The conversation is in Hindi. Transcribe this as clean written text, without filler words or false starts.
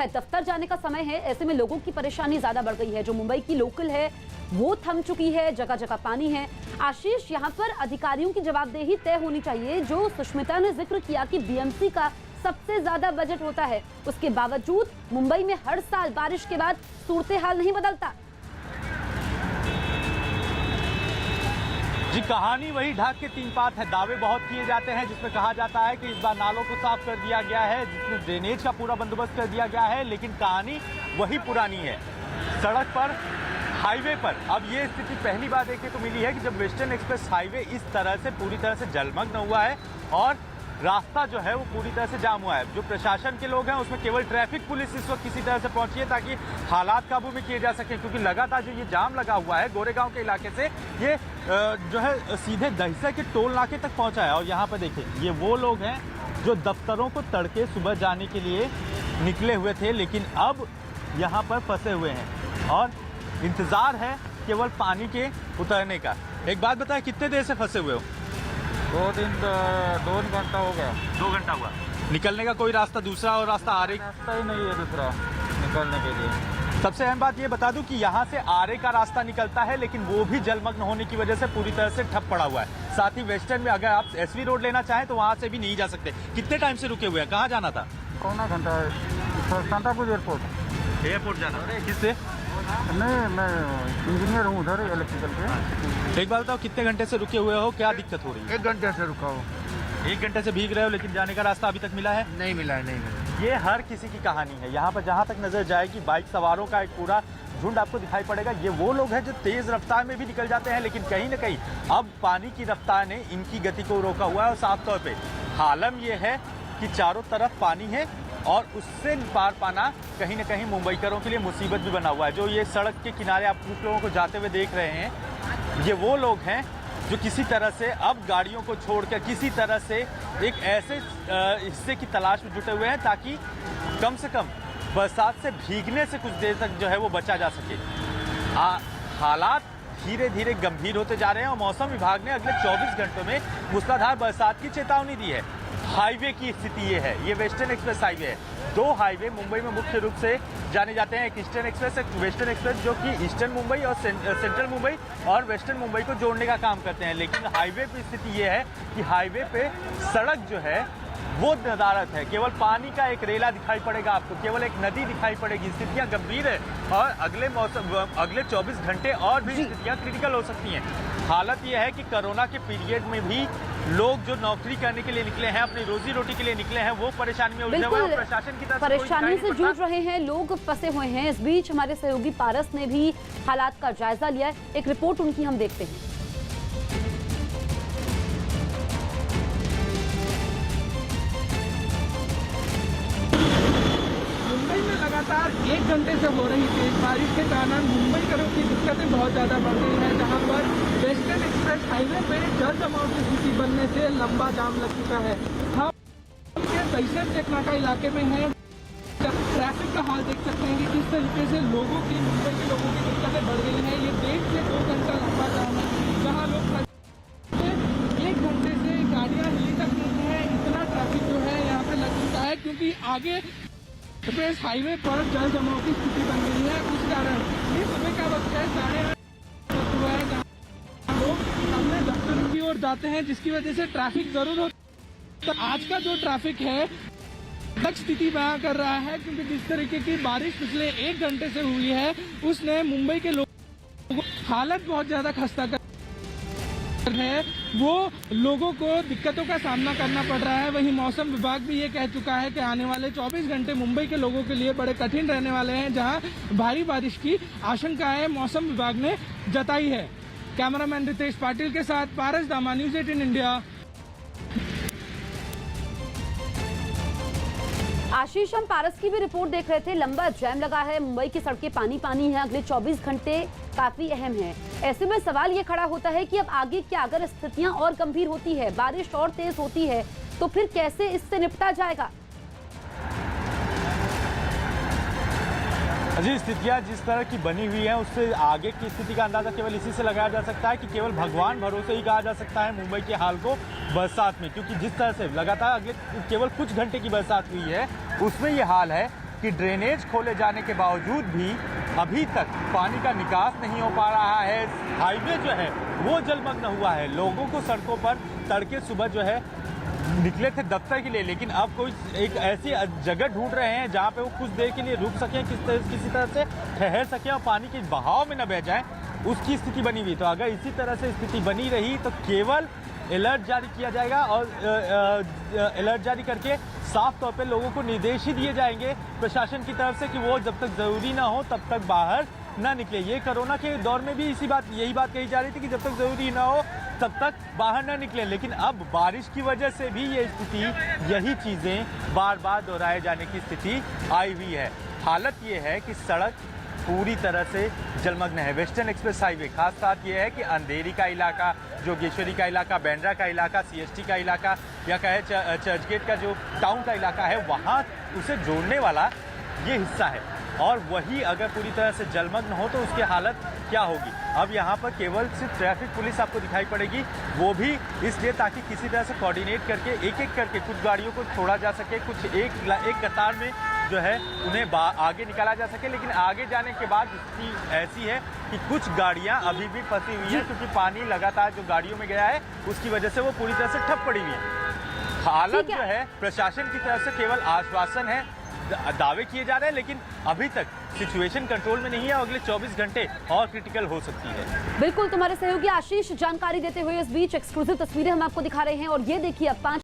है, दफ्तर जाने का समय है। ऐसे में लोगों की परेशानी ज्यादा बढ़ गई है। जो मुंबई की लोकल है वो थम चुकी है, जगह जगह पानी है। आशीष, यहाँ पर अधिकारियों की जवाबदेही तय होनी चाहिए। जो सुष्मिता ने जिक्र किया कि बीएमसी का सबसे ज्यादा बजट होता है, उसके बावजूद मुंबई में हर साल बारिश के बाद सूरत हाल नहीं बदलता। जी, कहानी वही ढाक के तीन पात है। दावे बहुत किए जाते हैं जिसमें कहा जाता है कि इस बार नालों को साफ कर दिया गया है, जिसमें ड्रेनेज का पूरा बंदोबस्त कर दिया गया है, लेकिन कहानी वही पुरानी है। सड़क पर, हाईवे पर अब ये स्थिति पहली बार देखने को मिली है कि जब वेस्टर्न एक्सप्रेस हाईवे इस तरह से पूरी तरह से जलमग्न हुआ है और रास्ता जो है वो पूरी तरह से जाम हुआ है। जो प्रशासन के लोग हैं उसमें केवल ट्रैफिक पुलिस इस वक्त किसी तरह से पहुंची है ताकि हालात काबू में किए जा सके, क्योंकि लगातार जो ये जाम लगा हुआ है गोरेगांव के इलाके से ये जो है सीधे दहिसर के टोल नाके तक पहुंचा है। और यहाँ पर देखिए, ये वो लोग हैं जो दफ्तरों को तड़के सुबह जाने के लिए निकले हुए थे, लेकिन अब यहाँ पर फंसे हुए हैं और इंतजार है केवल पानी के उतरने का। एक बात बताएं, कितने देर से फंसे हुए हो? 2 घंटा हो गया। 2 घंटा हुआ। निकलने का कोई रास्ता, दूसरा और रास्ता रास्ता ही नहीं है दूसरा निकलने के लिए। सबसे अहम बात ये बता दूं कि यहाँ से आरे का रास्ता निकलता है, लेकिन वो भी जलमग्न होने की वजह से पूरी तरह से ठप पड़ा हुआ है। साथ ही वेस्टर्न में अगर आप एसवी रोड लेना चाहें तो वहाँ से भी नहीं जा सकते। कितने टाइम से रुके हुए हैं? कहाँ जाना था? पौना घंटा शांतापुर एयरपोर्ट जाना था। किससे? नहीं, मैं इंजीनियर हूँ उधर इलेक्ट्रिकल के। एक बात बताओ, कितने घंटे से रुके हुए हो? क्या दिक्कत हो रही है? 1 घंटे से रुका हूँ। 1 घंटे से भीग रहे हो, लेकिन जाने का रास्ता अभी तक मिला है? नहीं मिला है। ये हर किसी की कहानी है। यहाँ पर जहाँ तक नजर जाएगी बाइक सवारों का एक पूरा झुंड आपको दिखाई पड़ेगा। ये वो लोग हैं जो तेज रफ्तार में भी निकल जाते हैं, लेकिन कहीं ना कहीं अब पानी की रफ्तार ने इनकी गति को रोका हुआ है। और साफ तौर पे हालम ये है कि चारों तरफ पानी है और उससे पार पाना कहीं ना कहीं मुंबईकरों के लिए मुसीबत भी बना हुआ है। जो ये सड़क के किनारे आप कुछ लोगों को जाते हुए देख रहे हैं, ये वो लोग हैं जो किसी तरह से अब गाड़ियों को छोड़कर किसी तरह से एक ऐसे हिस्से की तलाश में जुटे हुए हैं ताकि कम से कम बरसात से भीगने से कुछ देर तक जो है वो बचा जा सके। हालात धीरे धीरे गंभीर होते जा रहे हैं और मौसम विभाग ने अगले 24 घंटों में मूसलाधार बरसात की चेतावनी दी है। हाईवे की स्थिति ये है, ये वेस्टर्न एक्सप्रेस हाईवे है। 2 हाईवे मुंबई में मुख्य रूप से जाने जाते हैं, एक ईस्टर्न एक्सप्रेस, एक वेस्टर्न एक्सप्रेस, जो कि ईस्टर्न मुंबई और सेंट्रल मुंबई और वेस्टर्न मुंबई को जोड़ने का काम करते हैं। लेकिन हाईवे की स्थिति ये है कि हाईवे पे सड़क जो है वो नदारत है। केवल पानी का एक रेला दिखाई पड़ेगा आपको, केवल एक नदी दिखाई पड़ेगी। स्थितियां गंभीर है और अगले 24 घंटे और भी स्थितियां क्रिटिकल हो सकती हैं। हालत यह है कि कोरोना के पीरियड में भी लोग जो नौकरी करने के लिए निकले हैं, अपनी रोजी रोटी के लिए निकले हैं, वो परेशानी में उलझे हुए हैं। प्रशासन की तरफ से परेशानी से जूझ रहे हैं, लोग फंसे हुए हैं। इस बीच हमारे सहयोगी पारस ने भी हालात का जायजा लिया है। एक रिपोर्ट उनकी हम देखते हैं। लगातार 1 घंटे से हो रही तेज बारिश के कारण मुंबईकरों की दिक्कतें बहुत ज़्यादा बढ़ गई हैं, जहां पर वेस्टर्न एक्सप्रेस हाईवे पे जल जमाव की स्थिति बनने से लंबा जाम लग चुका है। हम दहिसर चेकनाका इलाके में हैं। ट्रैफिक का हाल देख सकते हैं कि किस तरीके से लोगों की, मुंबई के लोगों की दिक्कतें बढ़ गई हैं। ये 1.5 से 2 घंटा लंबा जाम है, जहाँ लोग 1 घंटे से गाड़ियाँ हिली तक नहीं है। इतना ट्रैफिक जो है यहाँ पे लग चुका है, क्योंकि आगे एक्सप्रेस हाईवे पर जल जमाव की स्थिति बन गई है। उस कारण ये सुबह का वक्त है, 8:30 हुआ है, जहाँ लोग अपने दफ्तरों की ओर जाते हैं, जिसकी वजह से ट्रैफिक जरूर होता है। आज का जो ट्रैफिक है अलग स्थिति बयां कर रहा है, क्योंकि जिस तरीके की बारिश पिछले 1 घंटे से हुई है उसने मुंबई के लोगों को हालत बहुत ज्यादा खस्ता कर है, वो लोगों को दिक्कतों का सामना करना पड़ रहा है। वहीं मौसम विभाग भी ये कह चुका है कि आने वाले 24 घंटे मुंबई के लोगों के लिए बड़े कठिन रहने वाले हैं, जहां भारी बारिश की आशंका है मौसम विभाग ने जताई है। कैमरामैन रितेश पाटिल के साथ पारस दामा, न्यूज़ 18 इंडिया। आशीष, हम पारस की भी रिपोर्ट देख रहे थे। लंबा जैम लगा है, मुंबई की सड़कें पानी पानी है। अगले 24 घंटे काफी अहम है। ऐसे में सवाल ये खड़ा होता है कि अब आगे क्या, अगर स्थितियां और गंभीर होती है, बारिश और तेज होती है, तो फिर कैसे इससे निपटा जाएगा? जी, स्थितियां जिस तरह की बनी हुई है उससे आगे की स्थिति का अंदाजा केवल इसी से लगाया जा सकता है कि केवल भगवान भरोसे ही कहा जा सकता है मुंबई के हाल को बरसात में, क्योंकि जिस तरह से लगातार अगले केवल कुछ घंटे की बरसात हुई है उसमें ये हाल है कि ड्रेनेज खोले जाने के बावजूद भी अभी तक पानी का निकास नहीं हो पा रहा है। हाईवे जो है वो जलमग्न हुआ है। लोगों को सड़कों पर तड़के सुबह जो है निकले थे दफ्तर के लिए, लेकिन अब कोई एक ऐसी जगह ढूंढ रहे हैं जहां पे वो कुछ देर के लिए रुक सकें, किसी तरह से ठहर सकें और पानी के बहाव में न बह जाएं, उसकी स्थिति बनी हुई। तो अगर इसी तरह से स्थिति बनी रही तो केवल अलर्ट जारी किया जाएगा और अलर्ट जारी करके साफ तौर पे लोगों को निर्देश ही दिए जाएंगे प्रशासन की तरफ से कि वो जब तक ज़रूरी ना हो तब तक बाहर ना निकले। ये कोरोना के दौर में भी यही बात कही जा रही थी कि जब तक ज़रूरी ना हो तब तक बाहर ना निकले, लेकिन अब बारिश की वजह से भी ये स्थिति, यही चीज़ें बार बार दोहराए जाने की स्थिति आई हुई है। हालत ये है कि सड़क पूरी तरह से जलमग्न है। वेस्टर्न एक्सप्रेस हाईवे, खास बात यह है कि अंधेरी का इलाका, जोगेश्वरी का इलाका, बैंड्रा का इलाका, CST का इलाका या कहे चर्चगेट का जो टाउन का इलाका है, वहाँ उसे जोड़ने वाला ये हिस्सा है। और वही अगर पूरी तरह से जलमग्न हो तो उसकी हालत क्या होगी। अब यहाँ पर केवल सिर्फ ट्रैफिक पुलिस आपको दिखाई पड़ेगी, वो भी इसलिए ताकि किसी तरह से कोऑर्डिनेट करके एक एक करके कुछ गाड़ियों को छोड़ा जा सके, कुछ एक कतार में जो है उन्हें आगे निकाला जा सके। लेकिन आगे जाने के बाद स्थिति ऐसी है कि कुछ गाड़ियां अभी भी फंसी हुई हैं, क्योंकि पानी लगातार जो गाड़ियों में गया है उसकी वजह से वो पूरी तरह से ठप पड़ी हुई है। हालत जो है प्रशासन की तरफ से केवल आश्वासन है, दावे किए जा रहे हैं, लेकिन अभी तक सिचुएशन कंट्रोल में नहीं है। अगले 24 घंटे और क्रिटिकल हो सकती है। बिल्कुल, तुम्हारे सहयोगी आशीष जानकारी देते हुए इस बीच एक्सक्लूसिव तस्वीरें हम आपको दिखा रहे हैं। और ये देखिए, अब 5